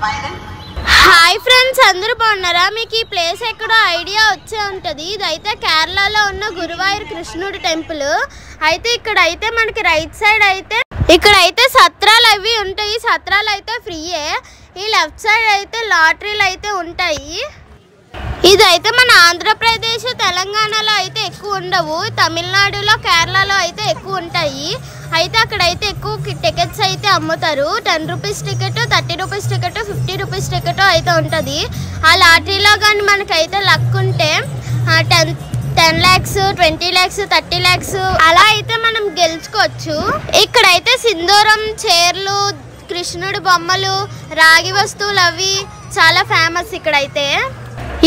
Hi friends, అందరూ బాగున్నారా? మీకు ఈ ప్లేస్ ఎక్కడో ఐడియా వచ్చే ఉంటుంది. ఇదైతే కేరళలో ఉన్న గురువాయూర్ కృష్ణుడి టెంపుల్. అయితే ఇక్కడైతే మనకి రైట్ సైడ్ అయితే ఇక్కడైతే సత్రాలు అవి ఉంటాయి. సత్రాలు అయితే ఫ్రీయే. ఈ లెఫ్ట్ సైడ్ అయితే లాటరీలు అయితే ఉంటాయి. ఇదైతే మన ఆంధ్రప్రదేశ్ తెలంగాణలో అయితే ఎక్కువ ఉండవు. తమిళనాడులో కేరళలో అయితే ఎక్కువ ఉంటాయి. అయితే అక్కడైతే ఎక్కువ టికెట్స్ అయితే అమ్ముతారు. 10 rupees ticket, 30 rupees ticket, 50 rupees ticket అయితే ఉంటుంది. ఆ లాటరీలో కానీ మనకైతే లక్ ఉంటే 10 lakhs, 20 lakhs, 30 lakhs అలా అయితే మనం గెలుచుకోవచ్చు. ఇక్కడైతే సింధూరం, చీరలు, కృష్ణుడి బొమ్మలు, రాగి వస్తువులు అవి చాలా ఫేమస్ ఇక్కడైతే.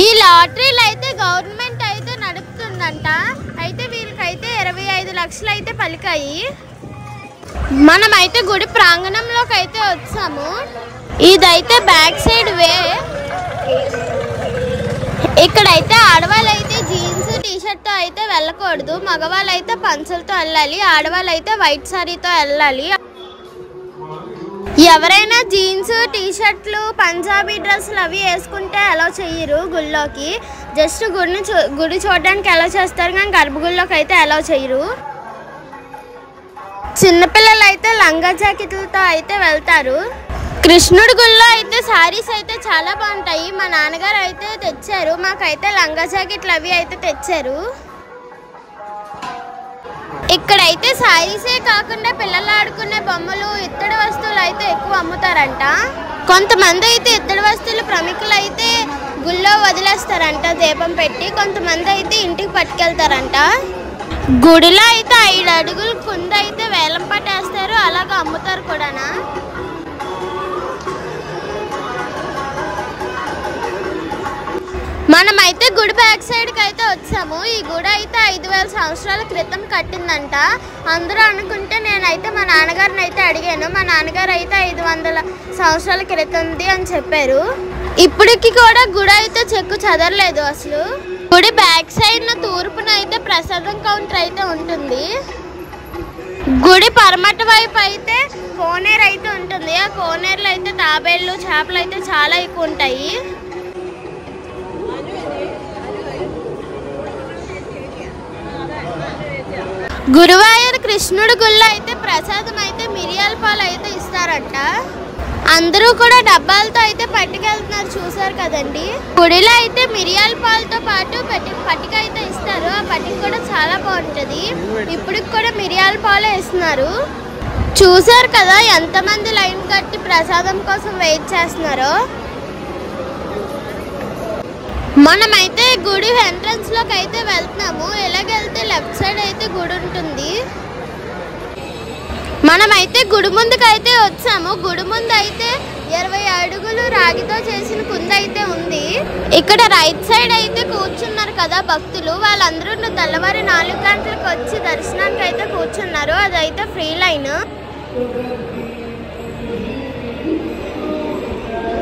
ఈ లాటరీలు అయితే గవర్నమెంట్ అయితే నడుపుతుందంట. అయితే వీళ్ళకైతే 25 లక్షలు అయితే పలికాయి. మనమైతే గుడి ప్రాంగణంలోకి అయితే వచ్చాము. ఇదైతే బ్యాక్ సైడ్ వే. ఇక్కడైతే ఆడవాళ్ళు అయితే జీన్స్, టీషర్ట్తో అయితే వెళ్ళకూడదు. మగవాళ్ళు అయితే పంచలతో వెళ్ళాలి. ఆడవాళ్ళు అయితే వైట్ సారీతో వెళ్ళాలి. ఎవరైనా జీన్స్, టీషర్ట్లు, పంజాబీ డ్రెస్సులు అవి వేసుకుంటే అలా చెయ్యరు గుళ్ళోకి. జస్ట్ గుడి చూడడానికి అలా చేస్తారు, కానీ గర్భగుడిలోకి అయితే అలా చెయ్యరు. చిన్నపిల్లలు అయితే లంగా జాకెట్లతో అయితే వెళ్తారు. కృష్ణుడి గుళ్ళో అయితే శారీస్ అయితే చాలా బాగుంటాయి. మా నాన్నగారు అయితే తెచ్చారు. మాకైతే లంగా జాకెట్లు అవి అయితే తెచ్చారు. ఇక్కడైతే శారీసే కాకుండా పిల్లలు ఆడుకునే బొమ్మలు, ఇత్తడి వస్తువులు అయితే ఎక్కువ అమ్ముతారంట. కొంతమంది అయితే ఇత్తడి వస్తువులు ప్రముఖులు అయితే గుళ్ళో వదిలేస్తారంట దీపం పెట్టి. కొంతమంది అయితే ఇంటికి పట్టుకెళ్తారంట. గుడిలో అయితే 5 అడుగులు కుంద అయితే వేలం పట్టేస్తారు. అలాగ అమ్ముతారు కూడా. మనమైతే గుడి బ్యాక్ సైడ్కి అయితే వచ్చాము. ఈ గుడి అయితే 5000 సంవత్సరాల క్రితం కట్టిందంట. అందరూ అనుకుంటే నేనైతే మా నాన్నగారిని అయితే అడిగాను. మా నాన్నగారు అయితే 500 సంవత్సరాల క్రితంది అని చెప్పారు. ఇప్పటికి కూడా గుడి అయితే చెక్కు చెదరలేదు అసలు. గుడి బ్యాక్ సైడ్ తూర్పున అయితే ప్రసాదం కౌంటర్ అయితే ఉంటుంది. గుడి పరమట వైపు అయితే కోనేరు అయితే ఉంటుంది. ఆ కోనేరులో అయితే తాబేళ్ళు, చేపలు అయితే చాలా ఎక్కువ ఉంటాయి. గురువాయూర్ కృష్ణుడి గుళ్ళో అయితే ప్రసాదం అయితే మిరియాల పాలు అయితే ఇస్తారంట. అందరూ కూడా డబ్బాలతో అయితే పట్టుకెళ్తున్నారు, చూసారు కదండి. గుడిలో అయితే మిరియాల పాలతో పాటు పట్టిక అయితే ఇస్తారు. ఆ పట్టిక కూడా చాలా బాగుంటుంది. ఇప్పటికి కూడా మిరియాల పాలే ఇస్తున్నారు. చూసారు కదా ఎంతమంది లైన్ కట్టి ప్రసాదం కోసం వెయిట్ చేస్తున్నారో. మనమైతే గుడి ఎంట్రన్స్ లోకి అయితే వెళ్తున్నాము. ఎలాగెళ్తే లెఫ్ట్ సైడ్ అయితే గుడి ఉంటుంది. మనమైతే గుడి ముందుకు అయితే వచ్చాము. గుడి ముందు అయితే 20 అడుగులు రాగితో చేసిన కుంద అయితే ఉంది. ఇక్కడ రైట్ సైడ్ అయితే కూర్చున్నారు కదా భక్తులు. వాళ్ళందరూ తెల్లవారి 4 గంటలకు వచ్చి దర్శనానికి అయితే కూర్చున్నారు. అదైతే ఫ్రీ లైన్.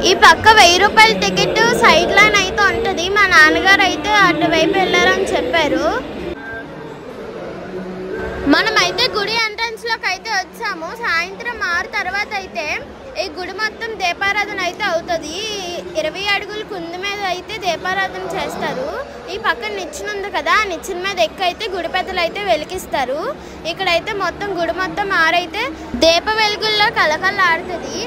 ఈ పక్క 1000 రూపాయల టికెట్ సైడ్ లైన్ అయితే ఉంటుంది. మా నాన్నగారు అయితే అటువైపు వెళ్ళారని చెప్పారు. మనమైతే గుడి ఎంట్రన్స్ లోకి అయితే వచ్చాము. సాయంత్రం 6 తర్వాత అయితే ఈ గుడి మొత్తం దీపారాధన అయితే అవుతుంది. 20 అడుగుల కుంద మీద అయితే దీపారాధన చేస్తారు. ఈ పక్కన నిచ్చెన ఉంది కదా, ఆ నిచ్చెన మీద ఎక్కైతే గుడి పెద్దలు అయితే వెలిగిస్తారు. ఇక్కడైతే మొత్తం గుడి మొత్తం ఆరైతే దీప వెలుగుల్లో కలకలాడుతుంది.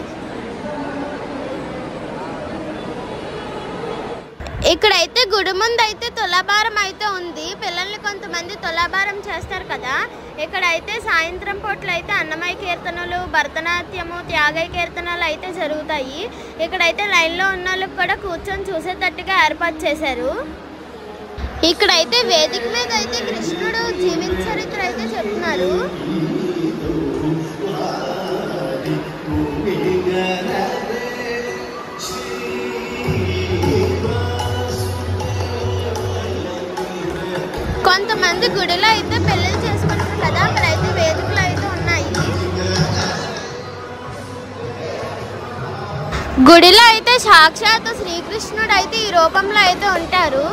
ఇక్కడైతే గుడి ముందు అయితే తులాభారం అయితే ఉంది. పిల్లల్ని కొంతమంది తులాభారం చేస్తారు కదా. ఇక్కడైతే సాయంత్రం పూటలు అయితే అన్నమయ్య కీర్తనలు, భరతనాట్యము, త్యాగయ్య కీర్తనలు అయితే జరుగుతాయి. ఇక్కడైతే లైన్లో ఉన్న వాళ్ళకి కూడా కూర్చొని చూసేటట్టుగా ఏర్పాటు చేశారు. ఇక్కడైతే వేదిక మీద అయితే కృష్ణుడు జీవిత చరిత్ర అయితే చెప్తున్నారు. కొంతమంది గుడిలో అయితే పెళ్ళిళ్ళు చేసుకుంటారు కదా, అక్కడైతే వేదికలు అయితే ఉన్నాయి. గుడిలో అయితే సాక్షాత్ శ్రీకృష్ణుడు అయితే ఈ రూపంలో అయితే ఉంటారు.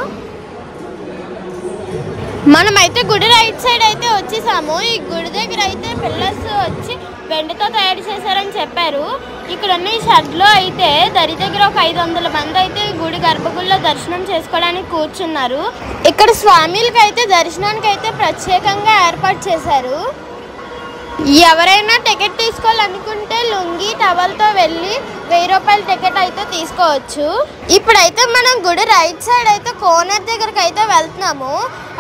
మనమైతే గుడి రైట్ సైడ్ అయితే వచ్చేసాము. ఈ గుడి దగ్గర అయితే పిల్లర్స్ వచ్చి వెండితో తయారు చేశారని చెప్పారు. ఇక్కడ ఉన్న ఈ షెడ్లో అయితే దగ్గర ఒక 500 మంది అయితే గుడి గర్భగుడిలో దర్శనం చేసుకోవడానికి కూర్చున్నారు. ఇక్కడ స్వామిలకి అయితే దర్శనానికి అయితే ప్రత్యేకంగా ఏర్పాటు చేశారు. ఎవరైనా టికెట్ తీసుకోవాలనుకుంటే లుంగి టవల్తో వెళ్ళి 1000 రూపాయల టికెట్ అయితే తీసుకోవచ్చు. ఇప్పుడైతే మనం గుడి రైట్ సైడ్ అయితే కోనేరు దగ్గరికి అయితే వెళ్తున్నాము.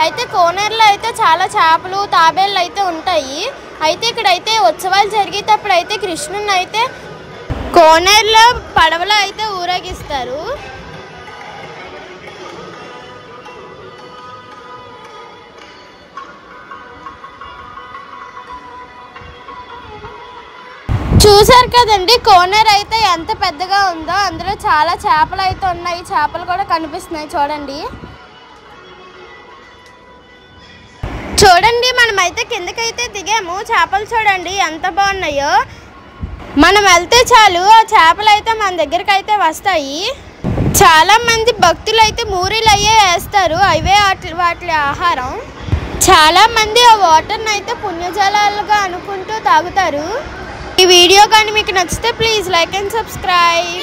అయితే కోనేరులో అయితే చాలా చేపలు తాబేళ్ళు అయితే ఉంటాయి. అయితే ఇక్కడైతే ఉత్సవాలు జరిగేటప్పుడు అయితే కృష్ణుని అయితే కోనేరులో పడవలో అయితే ఊరేగిస్తారు. చూసారు కదండి కోనేరు అయితే ఎంత పెద్దగా ఉందో. అందులో చాలా చేపలు అయితే ఉన్నాయి. చేపలు కూడా కనిపిస్తున్నాయి చూడండి. చూడండి మనమైతే కిందకైతే దిగాము. చేపలు చూడండి ఎంత బాగున్నాయో. మనం వెళ్తే చాలు ఆ చేపలు అయితే మన దగ్గరికి అయితే వస్తాయి. చాలా మంది భక్తులు అయితే మూరీలు అయ్యే వేస్తారు. అవే వాటి ఆహారం. చాలా మంది ఆ వాటర్ని అయితే పుణ్యజలాలుగా అనుకుంటూ తాగుతారు. ఈ వీడియో కానీ మీకు నచ్చితే ప్లీజ్ లైక్ అండ్ సబ్స్క్రైబ్.